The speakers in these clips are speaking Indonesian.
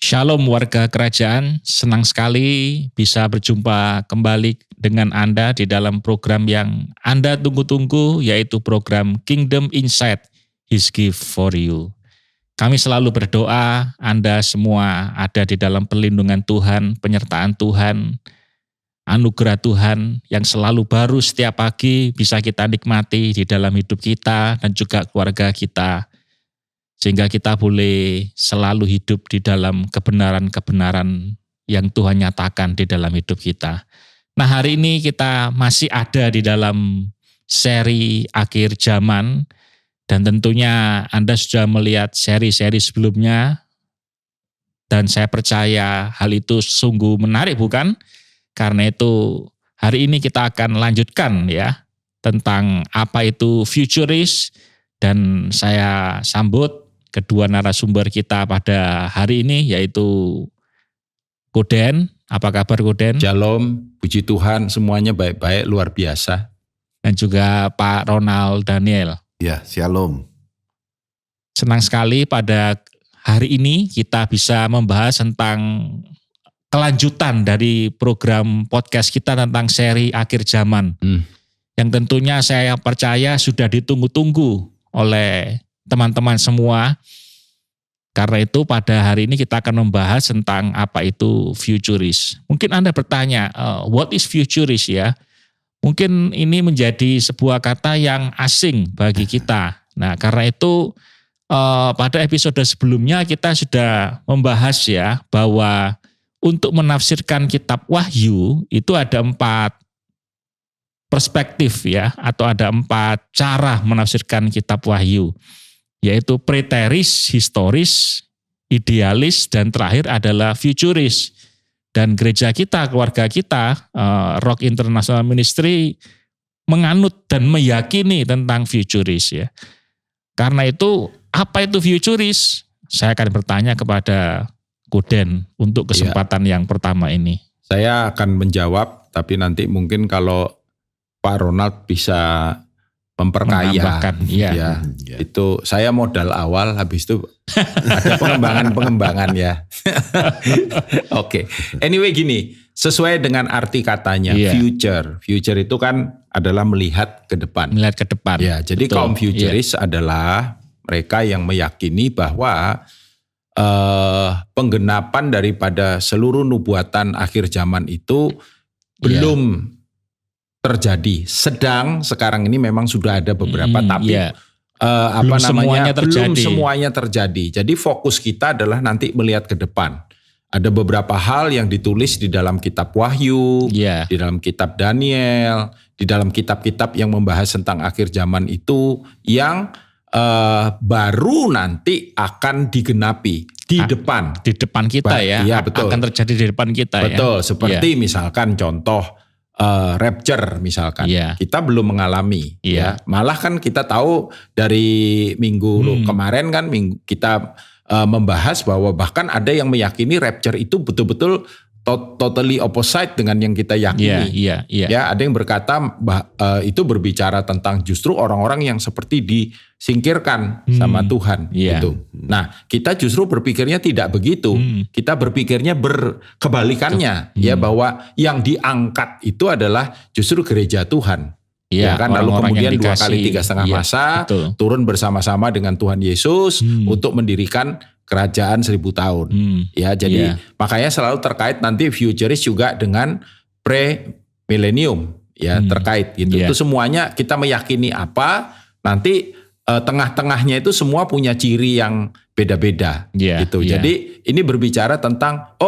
Shalom warga kerajaan, senang sekali bisa berjumpa kembali dengan Anda di dalam program yang Anda tunggu-tunggu, yaitu program Kingdom Insight, His Gift for You. Kami selalu berdoa Anda semua ada di dalam perlindungan Tuhan, penyertaan Tuhan, anugerah Tuhan yang selalu baru setiap pagi bisa kita nikmati di dalam hidup kita dan juga keluarga kita. Sehingga kita boleh selalu hidup di dalam kebenaran-kebenaran yang Tuhan nyatakan di dalam hidup kita. Nah, hari ini kita masih ada di dalam seri akhir zaman, dan tentunya Anda sudah melihat seri-seri sebelumnya, dan saya percaya hal itu sungguh menarik, bukan? Karena itu hari ini kita akan lanjutkan ya tentang apa itu futurist, dan saya sambut kedua narasumber kita pada hari ini, yaitu Koden. Apa kabar Koden? Shalom, puji Tuhan semuanya baik-baik, luar biasa. Dan juga Pak Ronald Daniel. Ya, shalom. Senang sekali pada hari ini kita bisa membahas tentang kelanjutan dari program podcast kita tentang seri akhir zaman. Yang tentunya saya percaya sudah ditunggu-tunggu oleh teman-teman semua. Karena itu pada hari ini kita akan membahas tentang apa itu futurist. Mungkin Anda bertanya, what is futurist ya? Mungkin ini menjadi sebuah kata yang asing bagi kita. Nah, karena itu pada episode sebelumnya kita sudah membahas ya bahwa untuk menafsirkan kitab Wahyu itu ada 4 perspektif ya, atau ada 4 cara menafsirkan kitab Wahyu. Yaitu preteris, historis, idealis, dan terakhir adalah futuris. Dan gereja kita, keluarga kita, Rock International Ministry menganut dan meyakini tentang futuris ya. Karena itu, apa itu futuris? Saya akan bertanya kepada Koden untuk kesempatan yang pertama ini. Saya akan menjawab, tapi nanti mungkin kalau Pak Ronald bisa memperkaya, ya. Itu saya modal awal, habis itu ada pengembangan ya. Oke. Anyway gini, sesuai dengan arti katanya future itu kan adalah melihat ke depan. Melihat ke depan. Ya, jadi betul. Kaum futuris adalah mereka yang meyakini bahwa penggenapan daripada seluruh nubuatan akhir zaman itu belum terjadi. Sedang sekarang ini memang sudah ada beberapa, tapi belum semuanya terjadi. Jadi fokus kita adalah nanti melihat ke depan. Ada beberapa hal yang ditulis di dalam kitab Wahyu, di dalam kitab Daniel, di dalam kitab-kitab yang membahas tentang akhir zaman itu yang baru nanti akan digenapi di depan. Di depan kita ya, betul. Akan terjadi di depan kita. Betul, seperti misalkan contoh rapture misalkan, kita belum mengalami, ya. Malah kan kita tahu dari minggu kemarin kan kita membahas bahwa bahkan ada yang meyakini rapture itu betul-betul totally opposite dengan yang kita yakini. Ya, ada yang berkata itu berbicara tentang justru orang-orang yang seperti disingkirkan sama Tuhan. Gitu. Nah, kita justru berpikirnya tidak begitu. Kita berpikirnya berkebalikannya, ya, bahwa yang diangkat itu adalah justru gereja Tuhan. Ya kan, lalu kemudian 2 kali 3,5 masa turun bersama-sama dengan Tuhan Yesus untuk mendirikan kerajaan 1000 tahun. Ya, jadi makanya selalu terkait nanti futurist juga dengan pre-millennium, ya, terkait gitu. Itu semuanya kita meyakini apa, nanti tengah-tengahnya itu semua punya ciri yang beda-beda gitu. Jadi ini berbicara tentang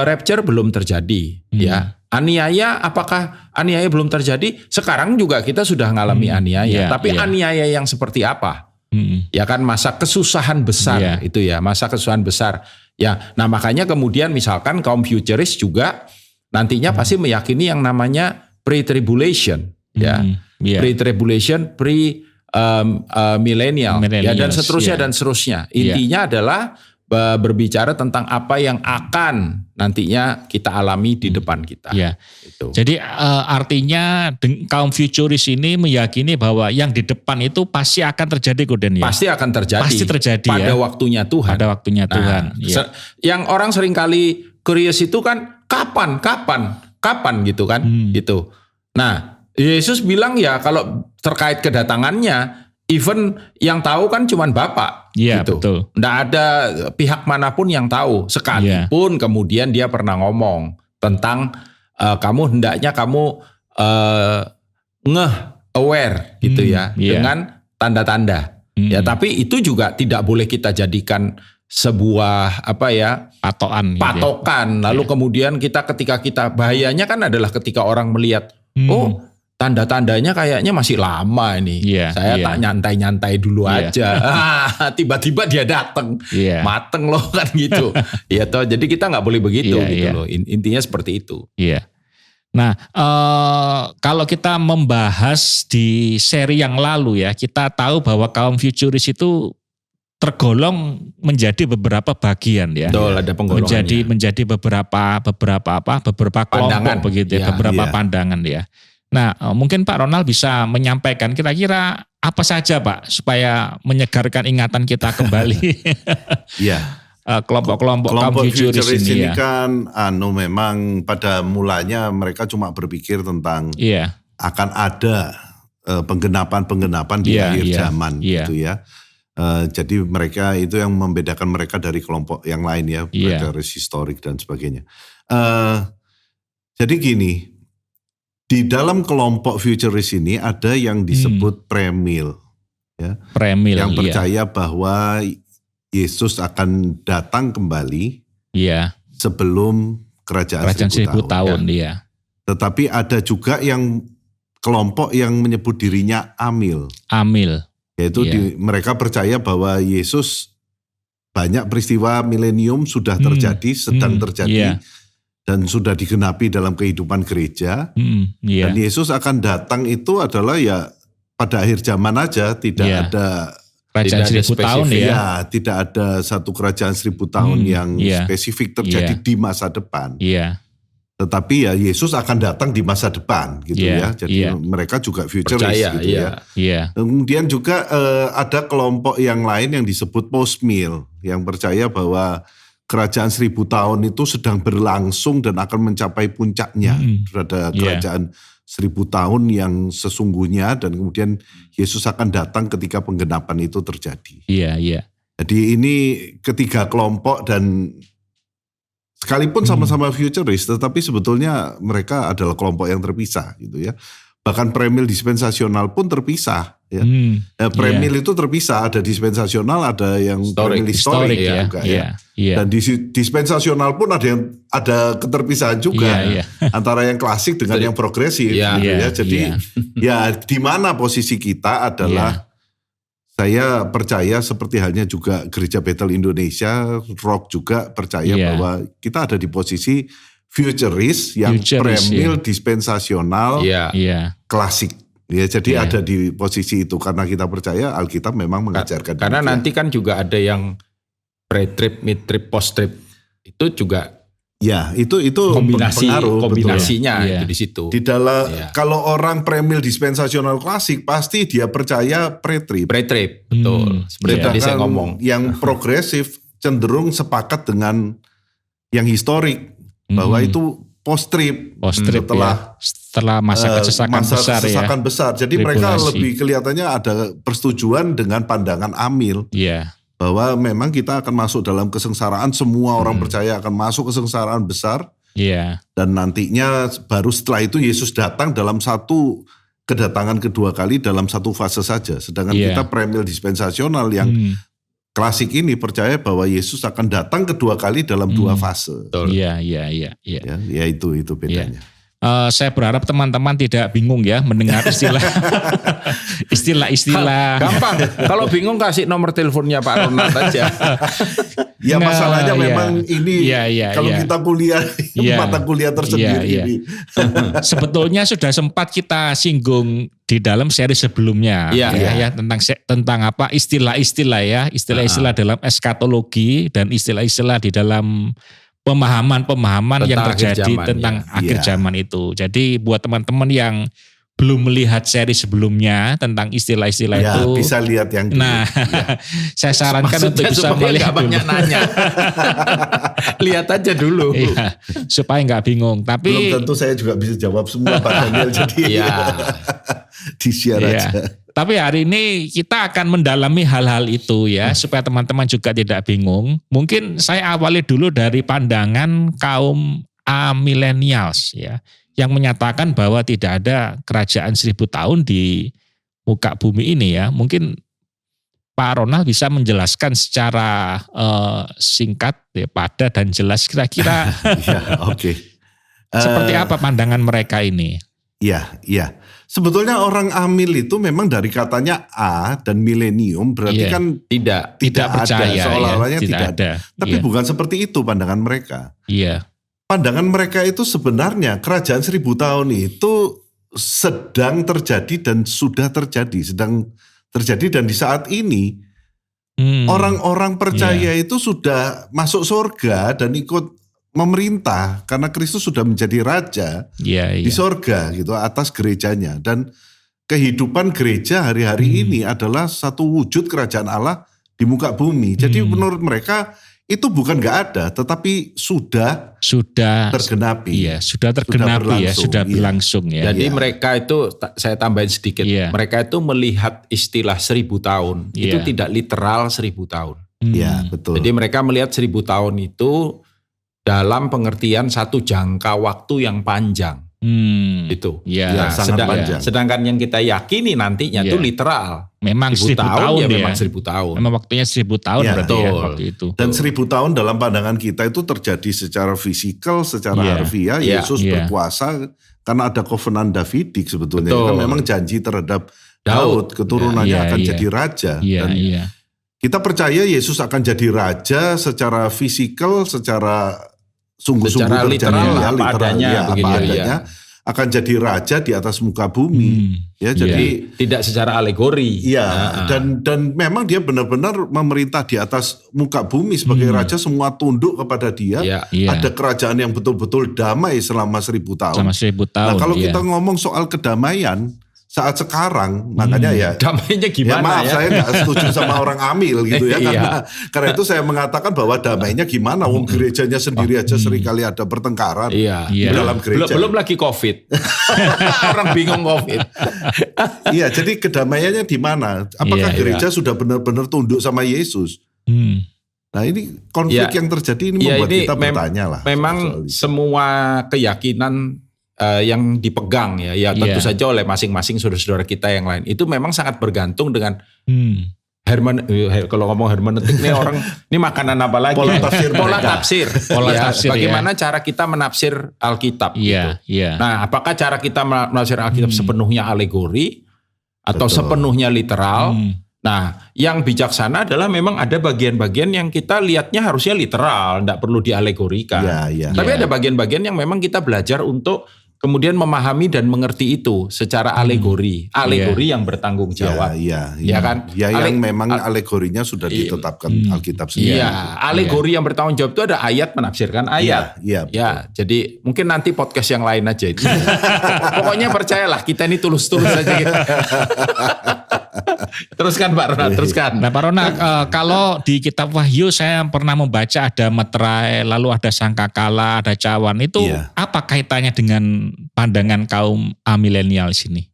rapture belum terjadi, ya. Aniaya, apakah aniaya belum terjadi? Sekarang juga kita sudah mengalami aniaya, tapi aniaya yang seperti apa? Ya kan, masa kesusahan besar itu ya, masa kesusahan besar. Ya, nah makanya kemudian misalkan kaum futurist juga nantinya pasti meyakini yang namanya pre-tribulation, ya, pre-tribulation, millennial, ya, dan seterusnya dan seterusnya. Intinya adalah berbicara tentang apa yang akan nantinya kita alami di depan kita. Ya. Gitu. Jadi artinya kaum futuris ini meyakini bahwa yang di depan itu pasti akan terjadi, Koden, ya? Pasti akan terjadi. Pasti terjadi pada waktunya Tuhan. Pada waktunya Tuhan. Ya. Yang orang seringkali curious itu kan kapan gitu kan, gitu. Nah, Yesus bilang ya kalau terkait kedatangannya, even yang tahu kan cuman Bapa, gitu. Betul. Nggak ada pihak manapun yang tahu. Sekalipun kemudian dia pernah ngomong tentang hendaknya kamu aware gitu ya, dengan tanda-tanda. Ya, tapi itu juga tidak boleh kita jadikan sebuah patokan. Patokan. Lalu kemudian ketika kita bahayanya kan adalah ketika orang melihat, oh, tanda-tandanya kayaknya masih lama ini. Saya tak nyantai-nyantai dulu aja. Tiba-tiba dia datang. Mateng loh kan gitu. Ya toh, jadi kita nggak boleh begitu gitu loh. Intinya seperti itu. Nah, kalau kita membahas di seri yang lalu ya, kita tahu bahwa kaum futuris itu tergolong menjadi beberapa bagian ya. Betul, ada penggolongannya. Menjadi beberapa kelompok begitu ya, beberapa pandangan ya. Nah, mungkin Pak Ronald bisa menyampaikan kira-kira apa saja Pak supaya menyegarkan ingatan kita kembali. Kelompok futuris ini kan memang pada mulanya mereka cuma berpikir tentang akan ada penggenapan di akhir zaman gitu ya. Jadi mereka itu yang membedakan mereka dari kelompok yang lain ya, futuris historik dan sebagainya. Jadi gini, di dalam kelompok futuris ini ada yang disebut premill, ya. Premill, yang percaya bahwa Yesus akan datang kembali sebelum kerajaan 1000 tahun. Tetapi ada juga yang kelompok yang menyebut dirinya amil. Yaitu mereka percaya bahwa Yesus banyak peristiwa milenium sudah terjadi, sedang terjadi. Dan sudah digenapi dalam kehidupan gereja. Dan Yesus akan datang itu adalah ya pada akhir zaman aja, tidak ada kerajaan 1000 tahun ya. Tidak ada satu kerajaan 1000 tahun yang spesifik terjadi di masa depan. Tetapi ya Yesus akan datang di masa depan gitu ya. Jadi mereka juga futuris gitu ya. Kemudian juga ada kelompok yang lain yang disebut postmill, yang percaya bahwa kerajaan 1000 tahun itu sedang berlangsung dan akan mencapai puncaknya. Ada kerajaan 1000 tahun yang sesungguhnya dan kemudian Yesus akan datang ketika penggenapan itu terjadi. Jadi ini ketiga kelompok dan sekalipun sama-sama futuris, tetapi sebetulnya mereka adalah kelompok yang terpisah gitu ya. Bahkan premil dispensasional pun terpisah. Ya. Premil itu terpisah, ada dispensasional, ada yang premil historik juga ya. Dan di dispensasional pun ada keterpisahan juga antara yang klasik dengan yang progresif. Gitu ya. Jadi ya di mana posisi kita adalah saya percaya seperti halnya juga Gereja Bethel Indonesia, Rock juga percaya bahwa kita ada di posisi futuris yang premil dispensasional klasik. Ya, jadi ada di posisi itu karena kita percaya Alkitab memang mengajarkan. Karena nanti kan juga ada yang pre-trip, mid-trip, post-trip. Itu juga itu kombinasinya itu di situ. Di dalam kalau orang premil dispensasional klasik pasti dia percaya pre-trip. Pre-trip, betul. Seperti tadi saya ngomong. Yang progresif cenderung sepakat dengan yang historik bahwa itu post-trip setelah masa kesesakan besar Jadi mereka lebih kelihatannya ada persetujuan dengan pandangan amil. Bahwa memang kita akan masuk dalam kesengsaraan, semua orang percaya akan masuk kesengsaraan besar. Dan nantinya baru setelah itu Yesus datang dalam satu kedatangan kedua kali dalam satu fase saja. Sedangkan kita premil dispensasional yang klasik ini percaya bahwa Yesus akan datang kedua kali dalam dua fase. Iya. Ya itu bedanya. Saya berharap teman-teman tidak bingung ya mendengar istilah. Gampang. Kalau bingung kasih nomor teleponnya Pak Ronald aja. Masalahnya memang ini kalau kita kuliah mata kuliah tersendiri ini. Sebetulnya sudah sempat kita singgung di dalam seri sebelumnya ya tentang apa istilah-istilah dalam eskatologi dan istilah-istilah di dalam pemahaman yang terjadi tentang akhir zaman itu. Jadi buat teman-teman yang belum melihat seri sebelumnya tentang istilah-istilah itu, bisa lihat yang dulu. Nah, saya sarankan untuk bisa melihat dulu. Banyak nanya. Lihat aja dulu. Iya, supaya nggak bingung. Tapi belum tentu saya juga bisa jawab semua Pak Daniel, jadi di-share aja. Tapi hari ini kita akan mendalami hal-hal itu ya, supaya teman-teman juga tidak bingung. Mungkin saya awali dulu dari pandangan kaum millennials ya, yang menyatakan bahwa tidak ada kerajaan 1000 tahun di muka bumi ini ya. Mungkin Pak Ronald bisa menjelaskan secara singkat, ya, padat dan jelas kira-kira seperti apa pandangan mereka ini. Iya. Sebetulnya orang amil itu memang dari katanya A dan milenium berarti kan tidak percaya, ada, seolah-olahnya tidak ada. Tapi bukan seperti itu pandangan mereka. Iya. Pandangan mereka itu sebenarnya kerajaan 1000 tahun itu sedang terjadi dan sudah terjadi, dan di saat ini orang-orang percaya itu sudah masuk surga dan ikut memerintah karena Kristus sudah menjadi raja di surga gitu atas gerejanya, dan kehidupan gereja hari-hari ini adalah satu wujud kerajaan Allah di muka bumi. Jadi menurut mereka itu bukan nggak ada, tetapi sudah tergenapi. Iya, sudah tergenapi, sudah berlangsung ya. Jadi mereka itu, saya tambahin sedikit, mereka itu melihat istilah 1000 tahun itu tidak literal 1000 tahun. Iya, betul. Jadi mereka melihat 1000 tahun itu dalam pengertian satu jangka waktu yang panjang. Itu. Sangat panjang. Sedangkan yang kita yakini nantinya itu literal. Memang 1000 tahun ya. Memang 1000 tahun. Memang waktunya 1000 tahun berarti ya waktu itu. Dan 1000 tahun dalam pandangan kita itu terjadi secara fisikal, secara harfiah. Yesus berkuasa karena ada kovenan Davidik sebetulnya. Kan memang janji terhadap Daud, keturunannya akan jadi raja. Dan kita percaya Yesus akan jadi raja secara fisikal, secara sungguh-sungguh terjadi, apa adanya, akan jadi raja di atas muka bumi. Jadi tidak secara alegori. Dan memang dia benar-benar memerintah di atas muka bumi sebagai raja, semua tunduk kepada dia. Ada kerajaan yang betul-betul damai selama 1000 tahun. Nah, kalau kita ngomong soal kedamaian saat sekarang, makanya damainya gimana maaf saya nggak setuju sama orang amil gitu ya, karena itu saya mengatakan bahwa damainya gimana, wong gerejanya sendiri aja seringkali ada pertengkaran dalam gereja. Belum lagi COVID. Orang bingung COVID. Jadi kedamaiannya di mana? Apakah gereja sudah benar-benar tunduk sama Yesus? Nah, ini konflik yang terjadi ini membuat kita bertanya lah. Memang semua keyakinan yang dipegang tentu saja oleh masing-masing saudara-saudara kita yang lain itu memang sangat bergantung dengan kalau ngomong hermeneutik ini orang ini makanan apa lagi? Pola tafsir. Bagaimana cara kita menafsir Alkitab gitu. Nah, apakah cara kita menafsir Alkitab sepenuhnya alegori atau sepenuhnya literal? Nah, yang bijaksana adalah memang ada bagian-bagian yang kita lihatnya harusnya literal, tidak perlu dialegorikan. Tapi ada bagian-bagian yang memang kita belajar untuk kemudian memahami dan mengerti itu secara alegori yang bertanggung jawab. Kan? Yang memang alegorinya sudah ditetapkan Alkitab sendiri. Alegori yang bertanggung jawab itu ada ayat menafsirkan ayat. Jadi mungkin nanti podcast yang lain aja. Pokoknya percayalah kita ini tulus-tulus saja gitu. Teruskan Pak Ronald, teruskan. Nah Pak Ronald, kalau di kitab Wahyu saya pernah membaca ada meterai, lalu ada sangkakala, ada cawan. Itu apa kaitannya dengan pandangan kaum amilenial sini?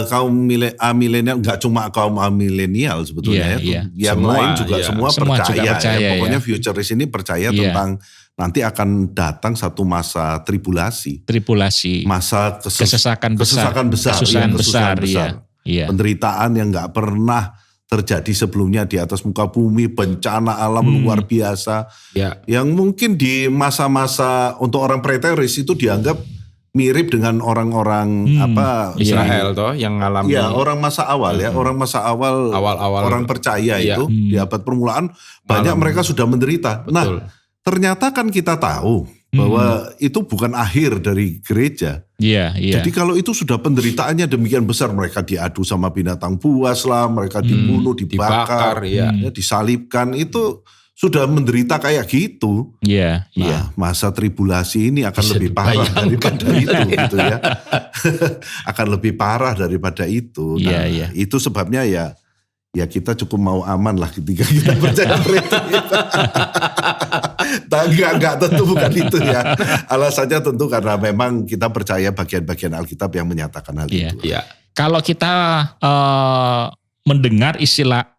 Kaum amilenial, nggak cuma kaum amilenial sebetulnya. Yang semua, lain juga semua percaya. Pokoknya futuris ini percaya tentang nanti akan datang satu masa tribulasi. Masa kesesakan besar. Kesusahan besar. Penderitaan yang nggak pernah terjadi sebelumnya di atas muka bumi, bencana alam luar biasa, yang mungkin di masa-masa untuk orang preteris itu dianggap mirip dengan orang-orang Israel toh yang ngalami. Orang masa awal orang masa awal orang percaya itu di abad permulaan banyak mereka sudah menderita. Betul. Nah, ternyata kan kita tahu bahwa itu bukan akhir dari gereja. Jadi kalau itu sudah penderitaannya demikian besar, mereka diadu sama binatang buas lah, mereka dibunuh, dibakar, disalibkan, itu sudah menderita kayak gitu. Masa tribulasi ini akan lebih parah daripada itu gitu ya. Akan lebih parah daripada itu. Itu sebabnya ya kita cukup mau aman lah ketika kita percaya enggak tentu bukan itu ya. Alasannya tentu karena memang kita percaya bagian-bagian Alkitab yang menyatakan hal itu. Kalau kita mendengar istilah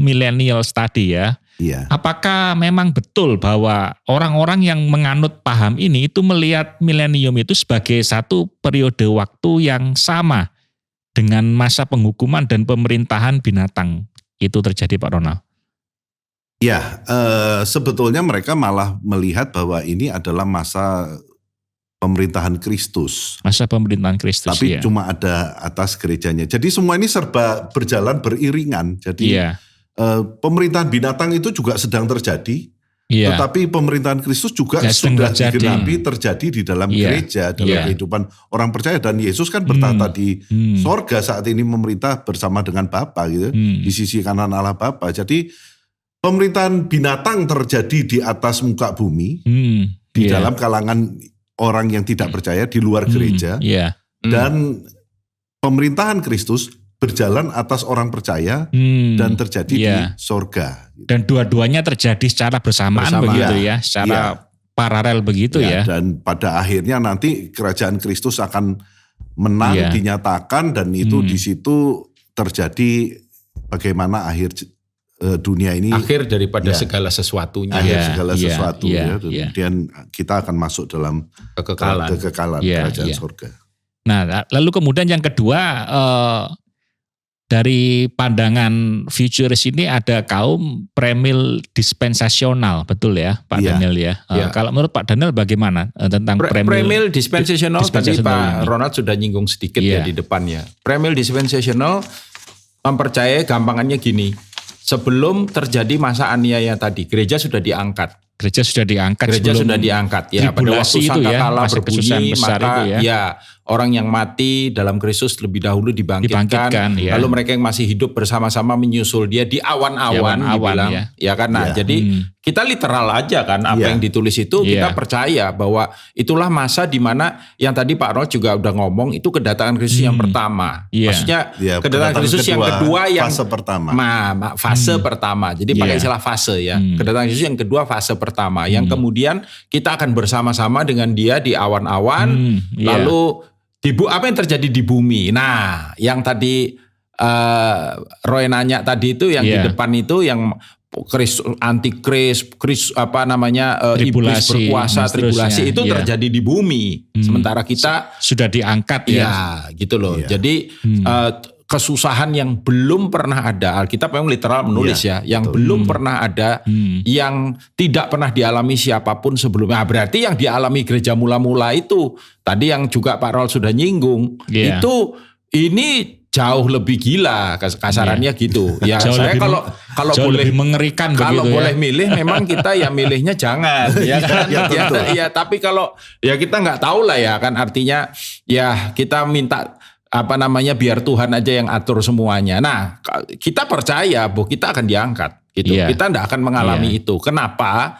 millennials tadi ya, apakah memang betul bahwa orang-orang yang menganut paham ini itu melihat milenium itu sebagai satu periode waktu yang sama dengan masa penghukuman dan pemerintahan binatang itu terjadi, Pak Ronald? Sebetulnya mereka malah melihat bahwa ini adalah masa pemerintahan Kristus. Masa pemerintahan Kristus, tapi cuma ada atas gerejanya. Jadi semua ini serba berjalan beriringan. Jadi pemerintahan binatang itu juga sedang terjadi, tetapi pemerintahan Kristus juga sudah digenapi terjadi di dalam gereja, dalam kehidupan orang percaya. Dan Yesus kan bertahta di sorga saat ini, memerintah bersama dengan Bapa gitu, di sisi kanan Allah Bapa. Jadi pemerintahan binatang terjadi di atas muka bumi, di dalam kalangan orang yang tidak percaya di luar gereja, dan pemerintahan Kristus berjalan atas orang percaya dan terjadi di sorga. Dan dua-duanya terjadi secara bersamaan begitu ya, secara paralel begitu ya. Dan pada akhirnya nanti kerajaan Kristus akan menang, dinyatakan, dan itu di situ terjadi bagaimana akhir dunia ini. Akhir daripada segala sesuatunya. Akhir segala sesuatu ya. Kemudian kita akan masuk dalam kekekalan kerajaan sorga. Nah, lalu kemudian yang kedua, dari pandangan futuris ini ada kaum premil dispensasional, betul ya Pak Daniel ya? Kalau menurut Pak Daniel bagaimana tentang premil dispensasional? Tadi Pak Ronald sudah nyinggung sedikit ya di depannya. Premil dispensasional mempercayai gampangannya gini, sebelum terjadi masa aniaya tadi, gereja sudah diangkat. Gereja sudah diangkat ya, pada waktu sangkakala berbunyi, maka orang yang mati dalam Kristus lebih dahulu dibangkitkan. Lalu mereka yang masih hidup bersama-sama menyusul dia di awan-awan dibilang. Jadi kita literal aja kan apa yang ditulis itu, kita percaya bahwa itulah masa di mana yang tadi Pak Ronald juga udah ngomong, itu kedatangan Kristus yang pertama. Maksudnya kedatangan Kristus yang kedua, yang fase pertama. Fase pertama. Jadi pakai istilah fase ya. Kedatangan Kristus yang kedua, fase pertama. Yang kemudian kita akan bersama-sama dengan dia di awan-awan. Lalu apa yang terjadi di bumi? Nah, yang tadi Roy nanya tadi itu yang di depan itu yang antikris, iblis berkuasa, tribulasi itu terjadi di bumi. Sementara kita sudah diangkat gitu loh. Jadi kesusahan yang belum pernah ada, Alkitab memang literal menulis yang belum pernah ada, yang tidak pernah dialami siapapun sebelumnya. Nah, berarti yang dialami gereja mula-mula itu, tadi yang juga Pak Rol sudah nyinggung, itu ini jauh lebih gila kasarannya gitu. Ya saya kalau boleh mengerikan kalau begitu boleh milih, memang kita ya milihnya jangan ya kan. Tapi kalau ya kita nggak tahu lah ya kan, artinya ya kita minta biar Tuhan aja yang atur semuanya. Nah, kita percaya bahwa kita akan diangkat gitu. Kita enggak akan mengalami itu. Kenapa?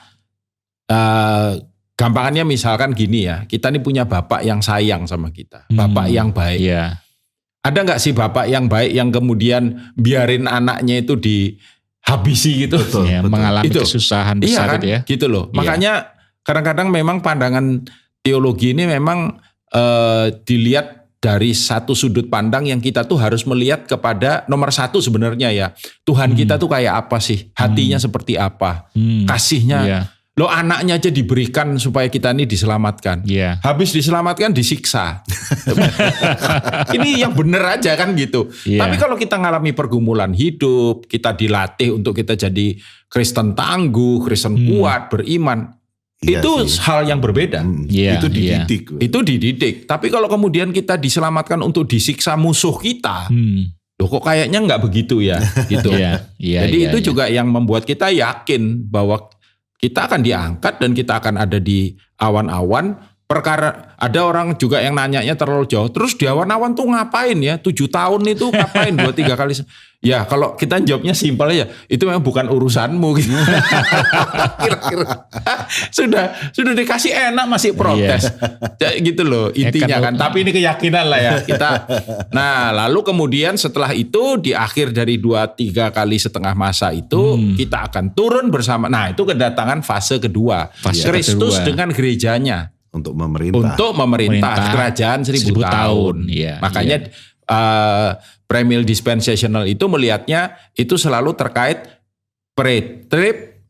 Gampangannya misalkan gini ya, kita ini punya bapak yang sayang sama kita, bapak yang baik. Ada nggak sih bapak yang baik yang kemudian biarin anaknya itu dihabisi gitu? Betul. Mengalami kesusahan besar kan? Gitu loh. Makanya kadang-kadang memang pandangan teologi ini memang dilihat dari satu sudut pandang yang kita tuh harus melihat kepada nomor satu sebenarnya ya. Tuhan kita tuh kayak apa sih? Hatinya seperti apa? Kasihnya. Loh, anaknya aja diberikan supaya kita ini diselamatkan. Habis diselamatkan disiksa. Ini yang benar aja kan gitu. Tapi kalau kita ngalami pergumulan hidup, kita dilatih untuk kita jadi Kristen tangguh, Kristen kuat, beriman. Itu hal yang berbeda. Itu dididik. Itu dididik. Tapi kalau kemudian kita diselamatkan untuk disiksa musuh kita, loh kok kayaknya nggak begitu ya, gitu. Jadi itu juga yang membuat kita yakin bahwa kita akan diangkat dan kita akan ada di awan-awan. Perkara ada orang juga yang nanyanya terlalu jauh. Terus di awan-awan tuh ngapain ya? 7 tahun itu ngapain 2-3 kali? Ya kalau kita jawabnya simpel aja, itu memang bukan urusanmu gitu. Kira-kira sudah dikasih enak masih protes. Gitu loh intinya kan. Tapi ini keyakinan lah ya kita. Nah, lalu kemudian setelah itu di akhir dari 2-3 kali setengah masa itu kita akan turun bersama. Nah, itu kedatangan fase kedua. Kristus dengan gerejanya. Untuk memerintah kerajaan 1000 tahun. Ya, makanya premill dispensational itu melihatnya itu selalu terkait pre-trib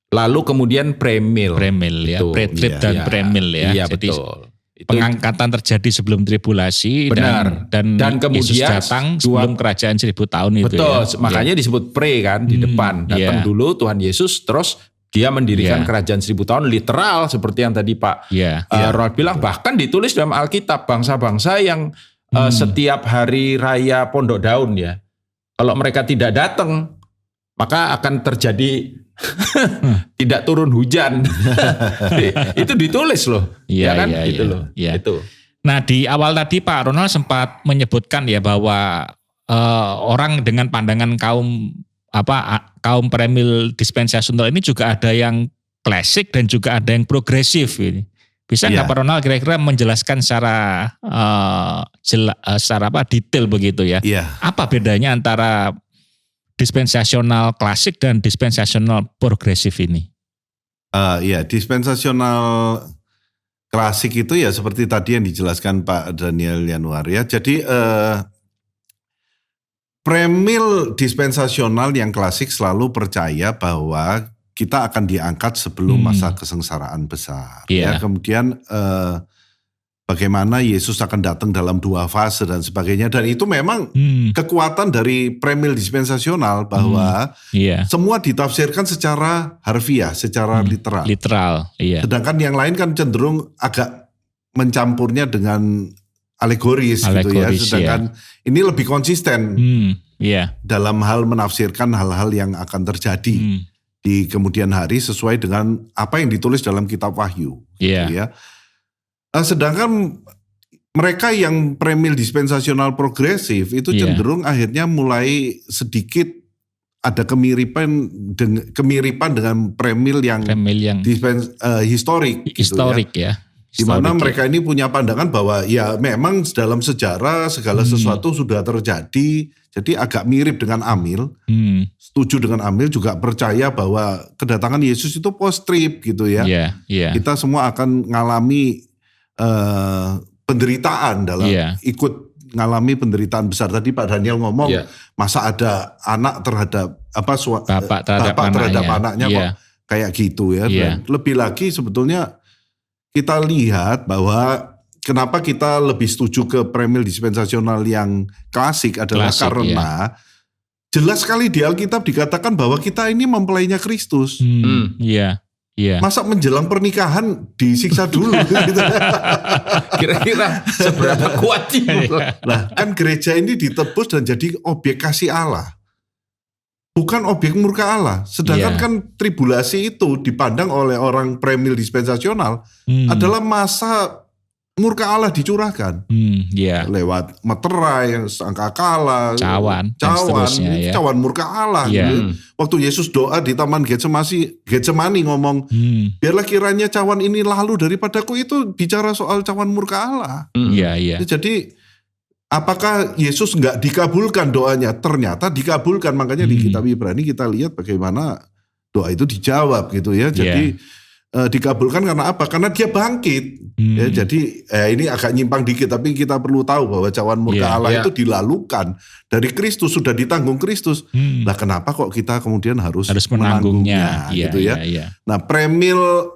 lalu kemudian premill. Premill ya, pre-trib dan premill ya. Iya, jadi betul. Pengangkatan terjadi sebelum tribulasi. Benar. Dan kemudian Yesus datang sebelum kerajaan 1000 tahun itu. Betul, makanya disebut pre kan di depan. Datang dulu Tuhan Yesus terus dia mendirikan kerajaan 1000 tahun literal seperti yang tadi Pak Ronald bilang. Bahkan ditulis dalam Alkitab bangsa-bangsa yang setiap hari raya Pondok Daun ya. Kalau mereka tidak datang maka akan terjadi tidak turun hujan. Itu ditulis loh. Ya kan? Gitu loh. Itu. Nah di awal tadi Pak Ronald sempat menyebutkan ya bahwa orang dengan pandangan kaum premil dispensasional ini juga ada yang klasik dan juga ada yang progresif ini. Bisa nggak Pak Ronald kira-kira menjelaskan secara detail begitu ya? Apa bedanya antara dispensasional klasik dan dispensasional progresif ini? Dispensasional klasik itu ya seperti tadi yang dijelaskan Pak Daniel Yanuar ya. Jadi premil dispensasional yang klasik selalu percaya bahwa kita akan diangkat sebelum masa kesengsaraan besar. Ya, kemudian bagaimana Yesus akan datang dalam 2 fase dan sebagainya. Dan itu memang kekuatan dari premil dispensasional bahwa semua ditafsirkan secara harfiah, secara literal. Sedangkan yang lain kan cenderung agak mencampurnya dengan alegoris gitu ya. Sedangkan ini lebih konsisten dalam hal menafsirkan hal-hal yang akan terjadi di kemudian hari sesuai dengan apa yang ditulis dalam kitab Wahyu. Gitu ya. Sedangkan mereka yang premil dispensasional progresif itu cenderung akhirnya mulai sedikit ada kemiripan dengan premil yang historik. Historik ya. Di mana mereka ini punya pandangan bahwa ya memang dalam sejarah segala sesuatu sudah terjadi. Jadi agak mirip dengan Amil. Setuju dengan Amil, juga percaya bahwa kedatangan Yesus itu post-trib gitu ya. Kita semua akan ngalami penderitaan dalam ikut ngalami penderitaan besar. Tadi Pak Daniel ngomong masa ada anak terhadap bapak terhadap anaknya kok kayak gitu ya. Dan lebih lagi sebetulnya kita lihat bahwa kenapa kita lebih setuju ke premil dispensasional yang klasik adalah karena jelas sekali di Alkitab dikatakan bahwa kita ini mempelainya Kristus. Masa menjelang pernikahan disiksa dulu gitu. Kira-kira seberapa kuat itu? Nah, kan gereja ini ditebus dan jadi objek kasih Allah. Bukan objek murka Allah. Sedangkan kan tribulasi itu dipandang oleh orang premil dispensasional adalah masa murka Allah dicurahkan. Lewat meterai, sangkakala, cawan murka Allah. Gitu. Waktu Yesus doa di Taman Getsemani ngomong, biarlah kiranya cawan ini lalu daripadaku, itu bicara soal cawan murka Allah. Jadi apakah Yesus nggak dikabulkan doanya? Ternyata dikabulkan. Makanya di kitab Ibrani kita lihat bagaimana doa itu dijawab gitu ya. Jadi dikabulkan karena apa? Karena dia bangkit. Ya, jadi ini agak nyimpang dikit, tapi kita perlu tahu bahwa cawan murka Allah itu dilalukan dari Kristus, sudah ditanggung Kristus. Lah kenapa kok kita kemudian harus menanggungnya gitu ya? Nah, premil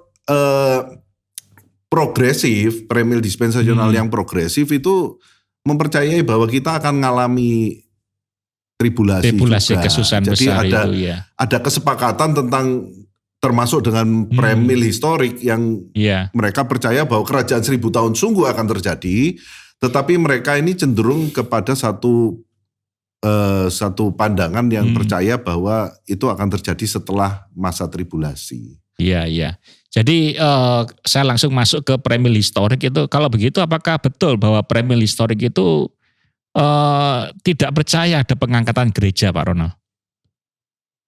progresif, premil dispensasional yang progresif itu mempercayai bahwa kita akan mengalami tribulasi juga. Kesusahan jadi besar ada, itu ada kesepakatan tentang termasuk dengan premil historik yang mereka percaya bahwa kerajaan 1000 tahun sungguh akan terjadi, tetapi mereka ini cenderung kepada satu pandangan yang percaya bahwa itu akan terjadi setelah masa tribulasi. Iya. Jadi saya langsung masuk ke premil historik itu. Kalau begitu apakah betul bahwa premil historik itu tidak percaya ada pengangkatan gereja, Pak Ronald?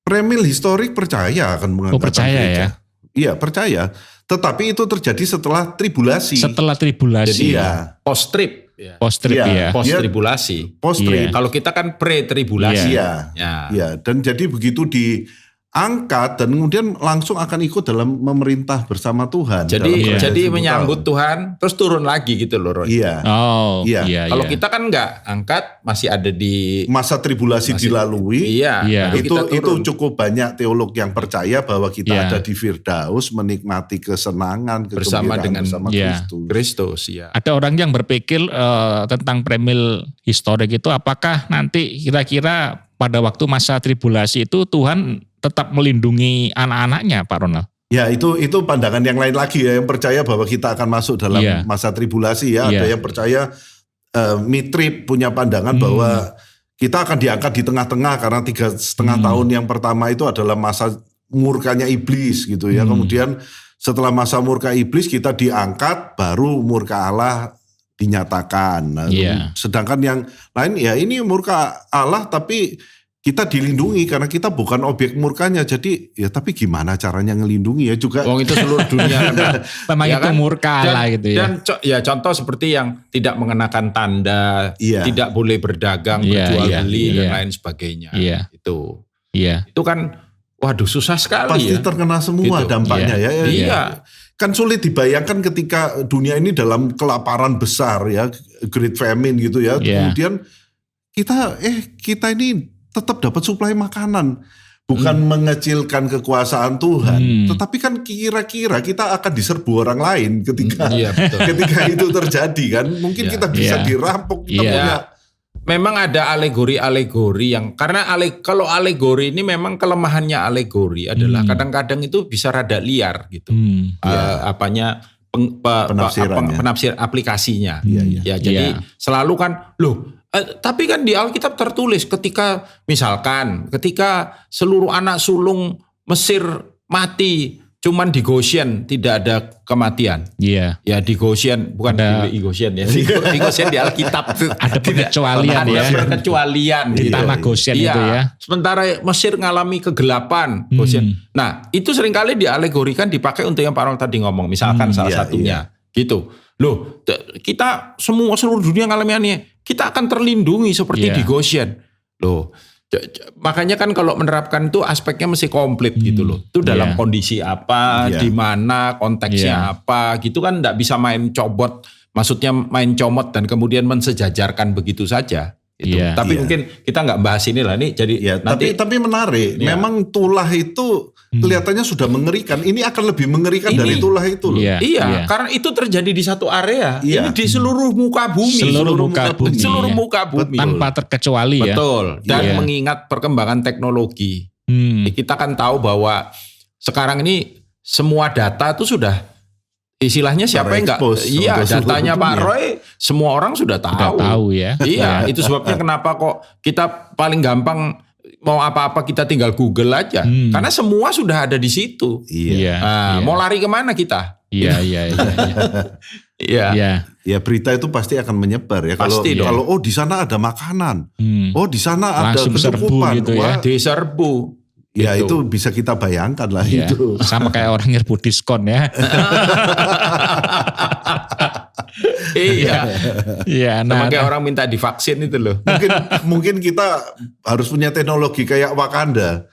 Premil historik percaya akan pengangkatan percaya gereja. Ya? Iya percaya. Tetapi itu terjadi setelah tribulasi. Setelah tribulasi. Jadi ya. Post-trib. Post-trib ya. Post-tribulasi. Post-trib. Kalau kita kan pre-tribulasi. Iya. Dan jadi begitu diangkat dan kemudian langsung akan ikut dalam memerintah bersama Tuhan. Jadi menyambut Tuhan terus turun lagi gitu loh, Roy. Iya. Kalau kita kan nggak angkat, masih ada di masa tribulasi dilalui. Iya. Itu cukup banyak teolog yang percaya bahwa kita ada di Firdaus menikmati kesenangan, bersama Kristus. Ya. Ada orang yang berpikir tentang premil historik itu, apakah nanti kira-kira pada waktu masa tribulasi itu Tuhan tetap melindungi anak-anaknya, Pak Ronald? Ya itu pandangan yang lain lagi ya, yang percaya bahwa kita akan masuk dalam masa tribulasi ya. Ada yang percaya Mitrip punya pandangan bahwa kita akan diangkat di tengah-tengah karena 3,5 tahun yang pertama itu adalah masa murkanya iblis gitu ya. Kemudian setelah masa murka iblis kita diangkat, baru murka Allah dinyatakan. Sedangkan yang lain ya ini murka Allah tapi kita dilindungi karena kita bukan objek murkanya. Jadi ya tapi gimana caranya ngelindungi ya juga. Itu seluruh dunia kan. Memang ya itu kan? Murka Allah gitu ya. Dan contoh seperti yang tidak mengenakan tanda, tidak boleh berdagang, berjual beli dan lain sebagainya. Itu kan waduh susah sekali. Pasti terkena semua dampaknya ya. Iya. Kan sulit dibayangkan ketika dunia ini dalam kelaparan besar ya, Great Famine gitu ya. Kemudian kita ini tetap dapat suplai makanan. Bukan mengecilkan kekuasaan Tuhan. Tetapi kan kira-kira kita akan diserbu orang lain ketika itu terjadi kan. Mungkin kita bisa dirampok. Kita punya. Memang ada alegori-alegori yang, karena kalau alegori ini memang kelemahannya alegori adalah kadang-kadang itu bisa rada liar gitu. Penafsir aplikasinya. Jadi selalu kan tapi kan di Alkitab tertulis ketika seluruh anak sulung Mesir mati, cuman di Goshen tidak ada kematian. Iya. Ya di Goshen, bukan di Goshen ya. Di Goshen di Alkitab ada pengecualian ya. Ada pengecualian di tanah Goshen itu ya. Sementara Mesir ngalami kegelapan Goshen. Nah, itu seringkali dialegorikan dipakai untuk yang Pak Ronald tadi ngomong, misalkan salah satunya. Gitu. Loh, kita seluruh dunia ngalami aneh. Kita akan terlindungi seperti di Goshen. Loh, makanya kan kalau menerapkan itu aspeknya mesti komplit gitu loh. Itu dalam kondisi apa, di mana, konteksnya apa, gitu kan enggak bisa main comot. Maksudnya main comot dan kemudian mensejajarkan begitu saja. Gitu. Tapi mungkin kita nggak bahas ini lah nih. Jadi nanti tapi menarik. Memang tulah itu kelihatannya sudah mengerikan. Ini akan lebih mengerikan dari tulah itu loh. Karena itu terjadi di satu area. Ini di seluruh muka bumi. Seluruh muka bumi. Tanpa terkecuali ya. Betul. Dan mengingat perkembangan teknologi. Kita kan tahu bahwa sekarang ini semua data itu sudah istilahnya siapa yang enggak? Iya, datanya Pak Roy semua orang sudah tahu. Sudah tahu ya. Iya, itu sebabnya kenapa kok kita paling gampang mau apa-apa kita tinggal Google aja. Karena semua sudah ada di situ. Mau lari kemana kita? Iya. Ya berita itu pasti akan menyebar ya. Kalau di sana ada makanan. Di sana ada kesukupan gitu ya. Diserbu. Ya itu bisa kita bayangkan lah itu. Sama kayak orang nyerbu diskon ya. Iya. Sama kayak orang minta divaksin itu loh. Mungkin kita harus punya teknologi kayak Wakanda.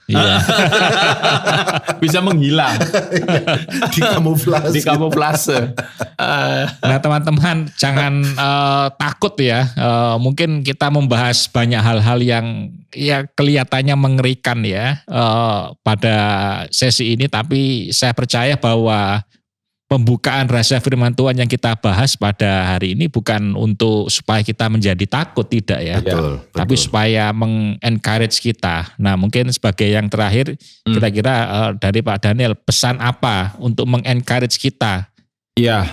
Bisa menghilang. Dikamuflase. Nah teman-teman jangan takut ya. Mungkin kita membahas banyak hal-hal yang kelihatannya mengerikan ya pada sesi ini. Tapi saya percaya bahwa pembukaan rahasia firman Tuhan yang kita bahas pada hari ini bukan untuk supaya kita menjadi takut, tidak ya. Betul. Tapi supaya meng-encourage kita. Nah mungkin sebagai yang terakhir kira-kira dari Pak Daniel, pesan apa untuk meng-encourage kita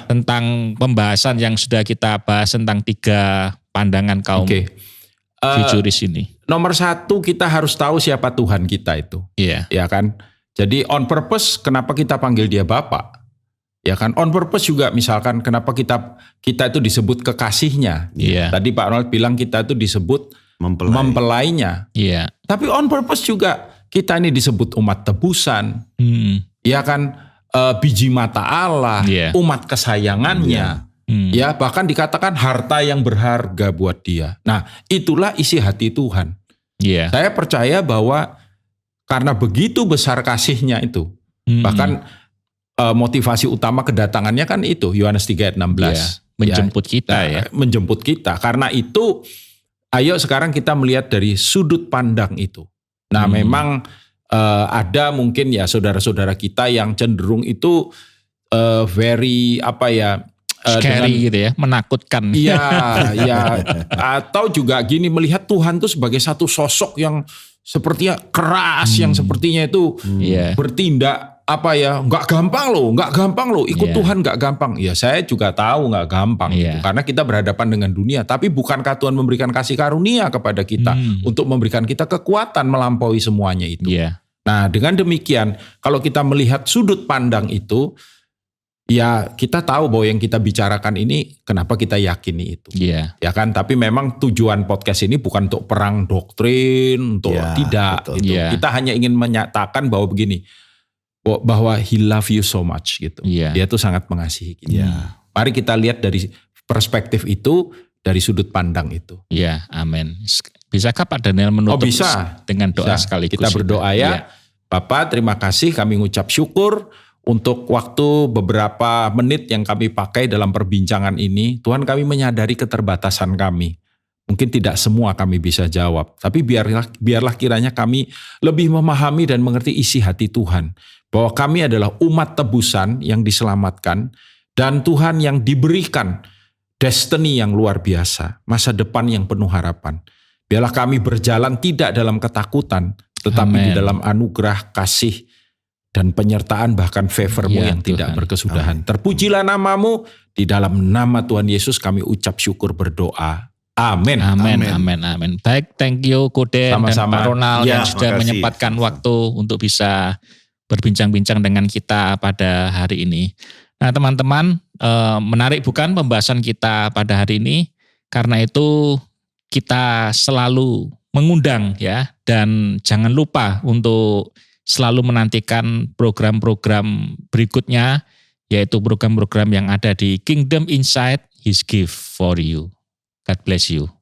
tentang pembahasan yang sudah kita bahas tentang 3 pandangan kaum futuris ini. Nomor 1 kita harus tahu siapa Tuhan kita itu. Iya. Ya kan? Jadi on purpose kenapa kita panggil dia Bapak? Ya kan, on purpose juga misalkan kenapa kita itu disebut kekasihnya. Yeah. Tadi Pak Ronald bilang kita itu disebut mempelainya. Yeah. Tapi on purpose juga kita ini disebut umat tebusan. Ya kan, biji mata Allah, umat kesayangannya. Ya, bahkan dikatakan harta yang berharga buat dia. Nah, itulah isi hati Tuhan. Saya percaya bahwa karena begitu besar kasihnya itu, bahkan motivasi utama kedatangannya kan itu, Yohanes 3 ayat 16. Menjemput kita ya. Menjemput kita. Karena itu, ayo sekarang kita melihat dari sudut pandang itu. Nah memang ada mungkin ya saudara-saudara kita yang cenderung itu very scary gitu ya, menakutkan. Iya, ya. Atau juga gini, melihat Tuhan itu sebagai satu sosok yang sepertinya keras, yang sepertinya itu bertindak nggak gampang loh, ikut Tuhan nggak gampang. Ya saya juga tahu nggak gampang, gitu. Karena kita berhadapan dengan dunia. Tapi bukankah Tuhan memberikan kasih karunia kepada kita untuk memberikan kita kekuatan melampaui semuanya itu. Nah dengan demikian, kalau kita melihat sudut pandang itu, ya kita tahu bahwa yang kita bicarakan ini kenapa kita yakini itu. Ya kan, tapi memang tujuan podcast ini bukan untuk perang doktrin, untuk tidak. Gitu. Kita hanya ingin menyatakan bahwa begini, bahwa he love you so much gitu. Dia tuh sangat mengasihi kita. Mari kita lihat dari perspektif itu, dari sudut pandang itu. Ya, amin. Bisakah Pak Daniel menutup dengan doa sekaligus? Kita berdoa ya. Bapak, terima kasih, kami ngucap syukur untuk waktu beberapa menit yang kami pakai dalam perbincangan ini. Tuhan, kami menyadari keterbatasan kami. Mungkin tidak semua kami bisa jawab. Tapi biarlah kiranya kami lebih memahami dan mengerti isi hati Tuhan. Bahwa kami adalah umat tebusan yang diselamatkan. Dan Tuhan yang diberikan destiny yang luar biasa. Masa depan yang penuh harapan. Biarlah kami berjalan tidak dalam ketakutan. Tetapi di dalam anugerah, kasih, dan penyertaan bahkan favor-Mu yang tidak berkesudahan. Terpujilah nama-Mu, di dalam nama Tuhan Yesus kami ucap syukur berdoa. Amin. Amin. Baik, thank you Koden dan Pak Ronald yang sudah menyempatkan waktu untuk bisa berbincang-bincang dengan kita pada hari ini. Nah teman-teman, menarik bukan pembahasan kita pada hari ini? Karena itu kita selalu mengundang ya, dan jangan lupa untuk selalu menantikan program-program berikutnya, yaitu program-program yang ada di Kingdom Insight, His Gift for You. God bless you.